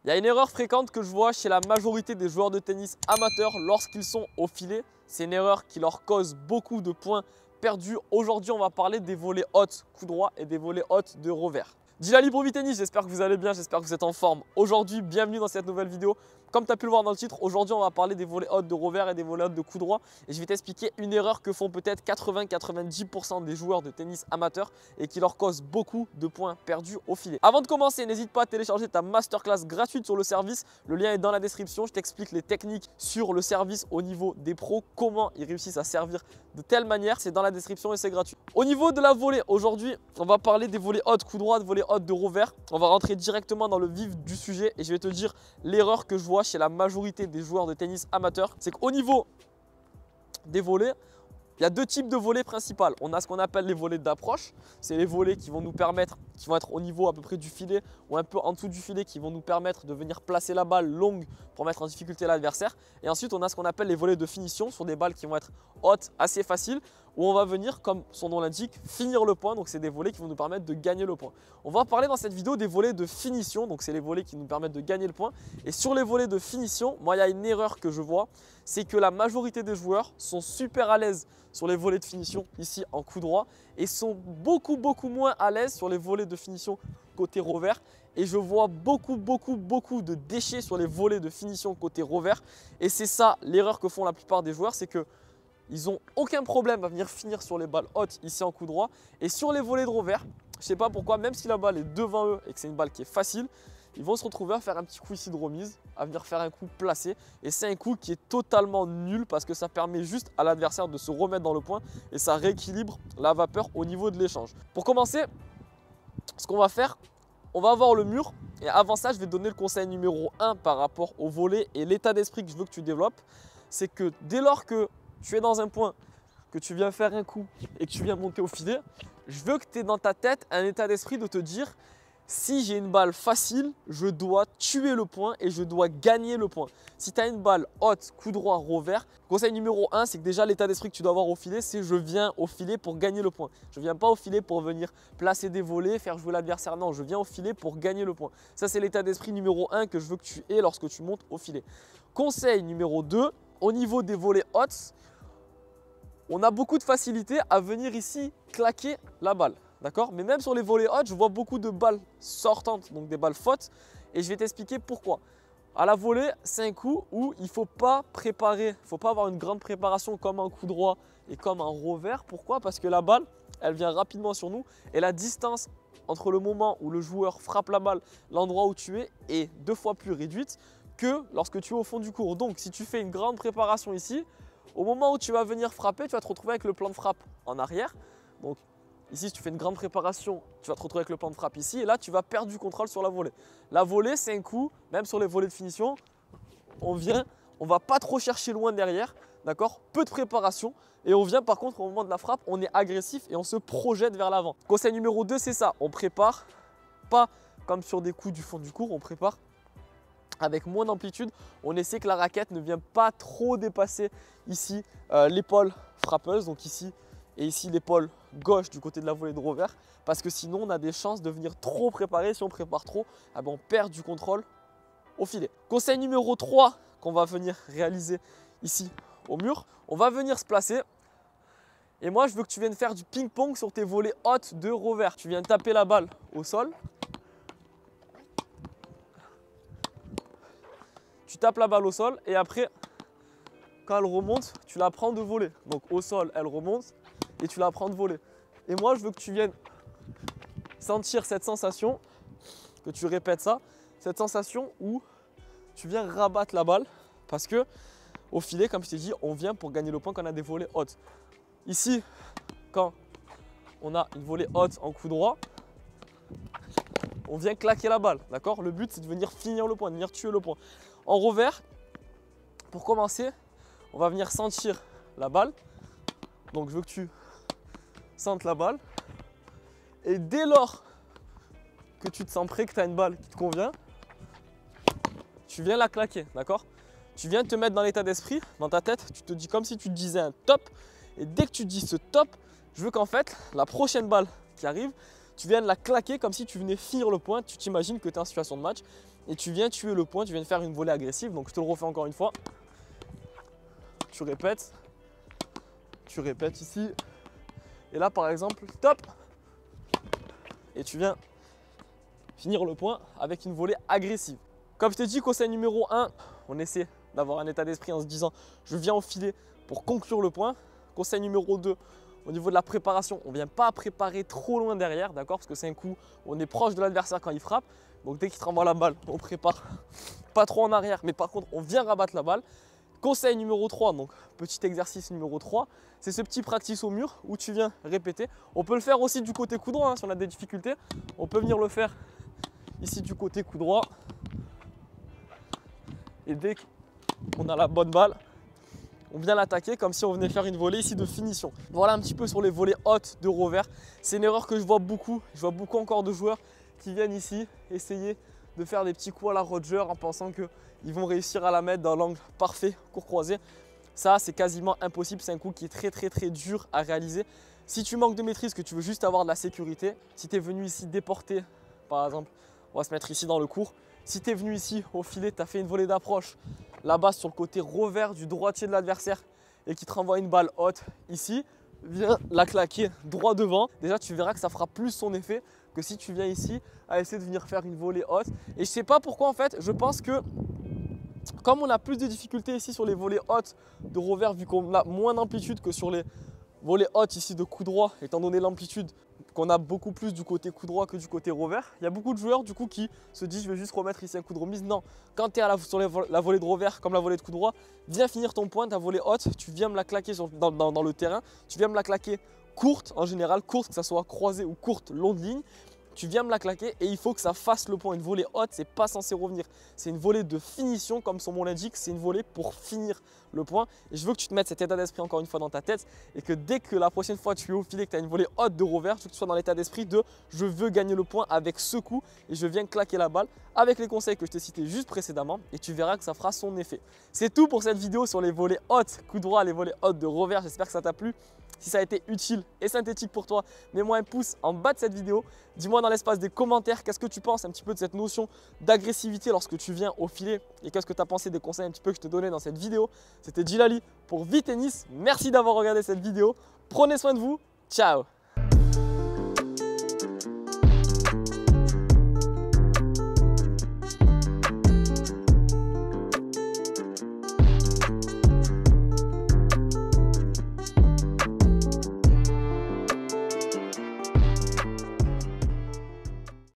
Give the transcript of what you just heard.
Il y a une erreur fréquente que je vois chez la majorité des joueurs de tennis amateurs lorsqu'ils sont au filet. C'est une erreur qui leur cause beaucoup de points perdus. Aujourd'hui, on va parler des volées hautes coup droit et des volées hautes de revers. Djilali Bruvi Tennis, j'espère que vous allez bien, j'espère que vous êtes en forme. Aujourd'hui, bienvenue dans cette nouvelle vidéo. Comme tu as pu le voir dans le titre, aujourd'hui on va parler des volées hautes de revers et des volées hautes de coup droit. Et je vais t'expliquer une erreur que font peut-être 80-90% des joueurs de tennis amateurs et qui leur cause beaucoup de points perdus au filet. Avant de commencer, n'hésite pas à télécharger ta masterclass gratuite sur le service. Le lien est dans la description. Je t'explique les techniques sur le service au niveau des pros, comment ils réussissent à servir de telle manière. C'est dans la description et c'est gratuit. Au niveau de la volée, aujourd'hui, on va parler des volées hautes coup droit, de volées hautes de revers. On va rentrer directement dans le vif du sujet et je vais te dire l'erreur que je vois chez la majorité des joueurs de tennis amateurs. C'est qu'au niveau des volées, il y a deux types de volées principales. On a ce qu'on appelle les volées d'approche. C'est les volées qui vont nous permettre, qui vont être au niveau à peu près du filet ou un peu en dessous du filet, qui vont nous permettre de venir placer la balle longue pour mettre en difficulté l'adversaire. Et ensuite, on a ce qu'on appelle les volées de finition sur des balles qui vont être hautes, assez faciles, où on va venir, comme son nom l'indique, finir le point. Donc, c'est des volées qui vont nous permettre de gagner le point. On va parler dans cette vidéo des volées de finition. Donc, c'est les volées qui nous permettent de gagner le point. Et sur les volées de finition, moi, il y a une erreur que je vois, c'est que la majorité des joueurs sont super à l'aise sur les volées de finition ici en coup droit et sont beaucoup moins à l'aise sur les volées de finition côté revers. Et je vois beaucoup de déchets sur les volées de finition côté revers. Et c'est ça l'erreur que font la plupart des joueurs, c'est que ils n'ont aucun problème à venir finir sur les balles hautes ici en coup droit. Et sur les volées de revers, je ne sais pas pourquoi, même si la balle est devant eux et que c'est une balle qui est facile, ils vont se retrouver à faire un petit coup ici de remise, à venir faire un coup placé. Et c'est un coup qui est totalement nul parce que ça permet juste à l'adversaire de se remettre dans le point et ça rééquilibre la vapeur au niveau de l'échange. Pour commencer, ce qu'on va faire, on va avoir le mur. Et avant ça, je vais te donner le conseil numéro 1 par rapport au volet et l'état d'esprit que je veux que tu développes. C'est que dès lors que tu es dans un point, que tu viens faire un coup et que tu viens monter au filet, je veux que tu aies dans ta tête un état d'esprit de te dire: si j'ai une balle facile, je dois tuer le point et je dois gagner le point. Si tu as une balle haute, coup droit, revers, conseil numéro 1, c'est que déjà l'état d'esprit que tu dois avoir au filet, c'est: je viens au filet pour gagner le point. Je ne viens pas au filet pour venir placer des volets, faire jouer l'adversaire. Non, je viens au filet pour gagner le point. Ça, c'est l'état d'esprit numéro 1 que je veux que tu aies lorsque tu montes au filet. Conseil numéro 2, au niveau des volets hautes, on a beaucoup de facilité à venir ici claquer la balle. D'accord? Mais même sur les volées hautes, je vois beaucoup de balles sortantes, donc des balles fautes. Et je vais t'expliquer pourquoi. À la volée, c'est un coup où il ne faut pas préparer, il ne faut pas avoir une grande préparation comme un coup droit et comme un revers. Pourquoi? Parce que la balle, elle vient rapidement sur nous et la distance entre le moment où le joueur frappe la balle, l'endroit où tu es, est 2 fois plus réduite que lorsque tu es au fond du court. Donc, si tu fais une grande préparation ici, au moment où tu vas venir frapper, tu vas te retrouver avec le plan de frappe en arrière. Donc, ici, si tu fais une grande préparation, tu vas te retrouver avec le plan de frappe ici. Et là, tu vas perdre du contrôle sur la volée. La volée, c'est un coup, même sur les volées de finition, on vient, on ne va pas trop chercher loin derrière. D'accord? Peu de préparation. Et on vient par contre, au moment de la frappe, on est agressif et on se projette vers l'avant. Conseil numéro 2, c'est ça. On prépare pas comme sur des coups du fond du court, on prépare avec moins d'amplitude. On essaie que la raquette ne vienne pas trop dépasser ici l'épaule frappeuse, donc ici et ici l'épaule gauche du côté de la volée de revers, parce que sinon on a des chances de venir trop préparer. Si on prépare trop, on perd du contrôle au filet. Conseil numéro 3 qu'on va venir réaliser ici au mur, on va venir se placer. Et moi je veux que tu viennes faire du ping-pong sur tes volées hautes de revers. Tu viens taper la balle au sol. Tu tapes la balle au sol et après, quand elle remonte, tu la prends de voler. Donc au sol, elle remonte et tu la prends de voler. Et moi, je veux que tu viennes sentir cette sensation, que tu répètes ça, cette sensation où tu viens rabattre la balle parce que au filet, comme je t'ai dit, on vient pour gagner le point quand on a des volées hautes. Ici, quand on a une volée haute en coup droit, on vient claquer la balle, d'accord? Le but, c'est de venir finir le point, de venir tuer le point. En revers, pour commencer, on va venir sentir la balle. Donc, je veux que tu sentes la balle. Et dès lors que tu te sens prêt, que tu as une balle qui te convient, tu viens la claquer, d'accord? Tu viens te mettre dans l'état d'esprit, dans ta tête, tu te dis comme si tu te disais un top. Et dès que tu dis ce top, je veux qu'en fait, la prochaine balle qui arrive, tu viennes la claquer comme si tu venais finir le point. Tu t'imagines que tu es en situation de match. et tu viens tuer le point, tu viens de faire une volée agressive. Donc je te le refais encore une fois. Tu répètes ici. Et là par exemple, top. Et tu viens finir le point avec une volée agressive. Comme je t'ai dit, conseil numéro 1, on essaie d'avoir un état d'esprit en se disant je viens au filet pour conclure le point. Conseil numéro 2, au niveau de la préparation, on ne vient pas préparer trop loin derrière, d'accord? Parce que c'est un coup où on est proche de l'adversaire quand il frappe. Donc dès qu'il te renvoie la balle, on prépare pas trop en arrière, mais par contre on vient rabattre la balle. Conseil numéro 3, donc petit exercice numéro 3, c'est ce petit practice au mur où tu viens répéter. On peut le faire aussi du côté coup droit, hein, si on a des difficultés. On peut venir le faire ici du côté coup droit. Et dès qu'on a la bonne balle, on vient l'attaquer comme si on venait faire une volée ici de finition. Voilà un petit peu sur les volées hautes de revers. C'est une erreur que je vois beaucoup. Je vois beaucoup encore de joueurs qui viennent ici essayer de faire des petits coups à la Roger en pensant qu'ils vont réussir à la mettre dans l'angle parfait, court croisé. Ça, c'est quasiment impossible. C'est un coup qui est très dur à réaliser. Si tu manques de maîtrise, que tu veux juste avoir de la sécurité, si tu es venu ici déporter, par exemple, on va se mettre ici dans le court. Si tu es venu ici au filet, tu as fait une volée d'approche, la base sur le côté revers du droitier de l'adversaire et qui te renvoie une balle haute ici, viens la claquer droit devant. Déjà, tu verras que ça fera plus son effet que si tu viens ici à essayer de venir faire une volée haute. Et je sais pas pourquoi en fait, je pense que comme on a plus de difficultés ici sur les volées hautes de revers, vu qu'on a moins d'amplitude que sur les volées hautes ici de coup droit, étant donné l'amplitude qu'on a beaucoup plus du côté coup droit que du côté revers. Il y a beaucoup de joueurs du coup qui se disent je vais juste remettre ici un coup de remise. Non, quand tu es sur la volée de revers comme la volée de coup droit, viens finir ton point, ta volée haute, tu viens me la claquer dans le terrain, tu viens me la claquer courte en général, courte que ça soit croisée ou courte longue ligne. Tu viens me la claquer et il faut que ça fasse le point. Une volée haute, c'est pas censé revenir. C'est une volée de finition, comme son nom l'indique. C'est une volée pour finir le point. Et je veux que tu te mettes cet état d'esprit encore une fois dans ta tête et que dès que la prochaine fois tu es au filet, que tu as une volée haute de revers, je veux que tu sois dans l'état d'esprit de je veux gagner le point avec ce coup et je viens claquer la balle avec les conseils que je t'ai cités juste précédemment et tu verras que ça fera son effet. C'est tout pour cette vidéo sur les volées hautes coup droit, les volées hautes de revers. J'espère que ça t'a plu. Si ça a été utile et synthétique pour toi, mets-moi un pouce en bas de cette vidéo. Dis-moi dans l'espace des commentaires qu'est-ce que tu penses un petit peu de cette notion d'agressivité lorsque tu viens au filet et qu'est-ce que tu as pensé des conseils un petit peu que je te donnais dans cette vidéo. C'était Djilali pour VTennis. Merci d'avoir regardé cette vidéo. Prenez soin de vous. Ciao.